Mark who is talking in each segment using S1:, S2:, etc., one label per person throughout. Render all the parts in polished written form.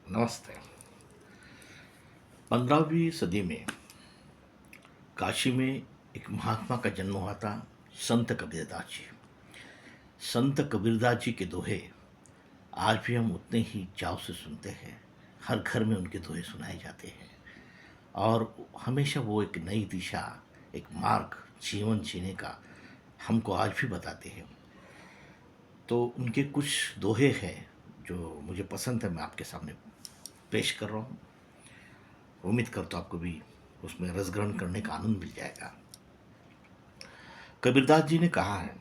S1: नमस्ते। 15वीं सदी में काशी में एक महात्मा का जन्म हुआ था, संत कबीरदास जी। संत कबीरदास जी के दोहे आज भी हम उतने ही चाव से सुनते हैं। हर घर में उनके दोहे सुनाए जाते हैं और हमेशा वो एक नई दिशा, एक मार्ग जीवन जीने का हमको आज भी बताते हैं। तो उनके कुछ दोहे हैं जो मुझे पसंद है, मैं आपके सामने पेश कर रहा हूँ। उम्मीद करता हूँ आपको भी उसमें रस ग्रहण करने का आनंद मिल जाएगा। कबीरदास जी ने कहा है,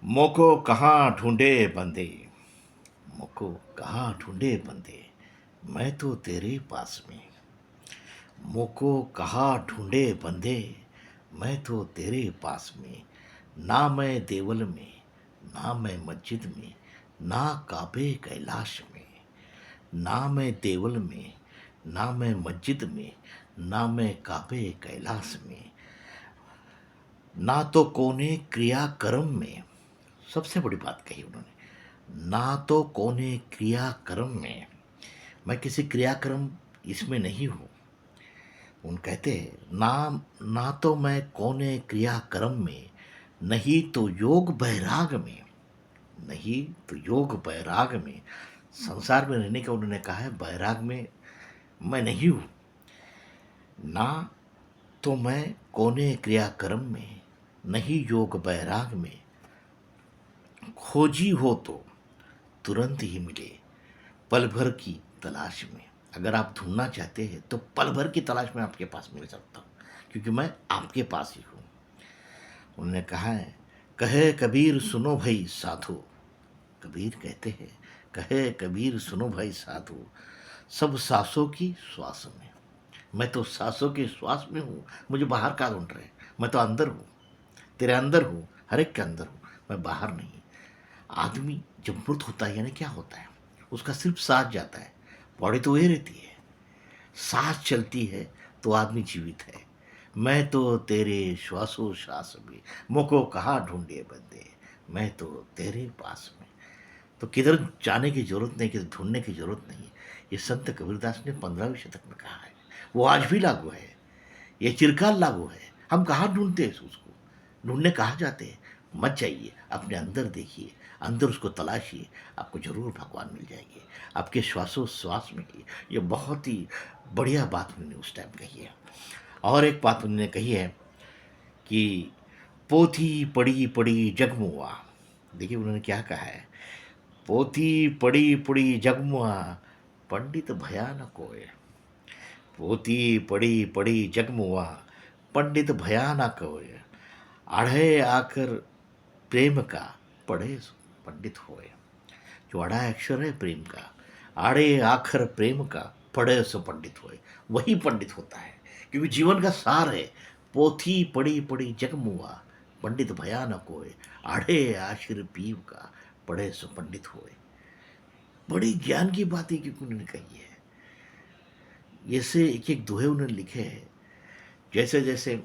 S1: मोको कहाँ ढूंढे बंदे, मोको कहाँ ढूंढे बंदे, मैं तो तेरे पास में। मोको कहाँ ढूंढे बंदे, मैं तो तेरे पास में। ना मैं देवल में, ना मैं मस्जिद में, ना काबे कैलाश में। ना मैं देवल में, ना मैं मस्जिद में, ना मैं काबे कैलाश में। ना तो कोने क्रिया कर्म में, सबसे बड़ी बात कही उन्होंने, ना तो कोने क्रिया कर्म में, मैं किसी क्रियाक्रम इसमें नहीं हूँ। उन कहते हैं ना तो मैं कोने क्रिया कर्म में, नहीं तो योग बैराग में। नहीं तो योग बैराग में, संसार में रहने का उन्होंने कहा है, बैराग में मैं नहीं हूँ। ना तो मैं कोने क्रिया कर्म में, नहीं योग बैराग में। खोजी हो तो तुरंत ही मिले, पल भर की तलाश में। अगर आप ढूंढना चाहते हैं तो पल भर की तलाश में आपके पास मिल सकता हूँ, क्योंकि मैं आपके पास ही हूँ। उन्होंने कहा है, कहे कबीर सुनो भाई साधु। कबीर कहते हैं, कहे कबीर सुनो भाई साधु, सब सांसों की श्वास में। मैं तो सांसों के श्वास में हूँ, मुझे बाहर का ढूंढ रहे, मैं तो अंदर हूँ, तेरे अंदर हूँ, हर एक के अंदर हूँ, मैं बाहर नहीं। आदमी जब मृत होता है यानी क्या होता है, उसका सिर्फ सांस जाता है, बॉडी तो वही रहती है। सांस चलती है तो आदमी जीवित है। मैं तो तेरे श्वासों श्वास में, मुझको कहाँ ढूंढे बंदे, मैं तो तेरे पास में। तो किधर जाने की जरूरत नहीं, किधर ढूंढने की जरूरत नहीं। ये संत कबीरदास ने 15वीं शतक में कहा है, वो आज भी लागू है, ये चिरकाल लागू है। हम कहाँ ढूंढते हैं उसको, ढूंढने कहाँ जाते हैं। मत जाइए, अपने अंदर देखिए, अंदर उसको तलाशिए, आपको जरूर भगवान मिल जाएंगे, आपके श्वासोश्वास में ही। ये बहुत ही बढ़िया बात उन्होंने उस टाइम कही है। और एक बात उन्होंने कही है कि पोथी पड़ी पड़ी जगमुआ। देखिए उन्होंने क्या कहा है, पोथी पड़ी पड़ी जगमुआ, पंडित भयानक होए। पोथी पड़ी पड़ी जगमुआ, पंडित भयानक होए। आढ़े आकर प्रेम का, पढ़े सो पंडित होए। जो आड़ा अक्षर है प्रेम का, आड़े आखर प्रेम का, पढ़े सो पंडित होए, वही पंडित होता है। क्योंकि जीवन का सार है, पोथी पड़ी पड़ी जगमुआ, पंडित भयानक होए। आढ़े आशिर पीव का, पढ़े सो पंडित होए। बड़ी ज्ञान की बात है क्योंकि उन्होंने कही है। ऐसे एक एक दोहे उन्होंने लिखे हैं, जैसे जैसे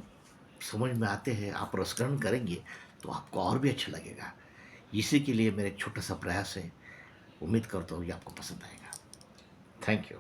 S1: समझ में आते हैं, आप रसग्रहण करेंगे तो आपको और भी अच्छा लगेगा। इसी के लिए मेरा एक छोटा सा प्रयास है, उम्मीद करता हूँ ये आपको पसंद आएगा। Thank you.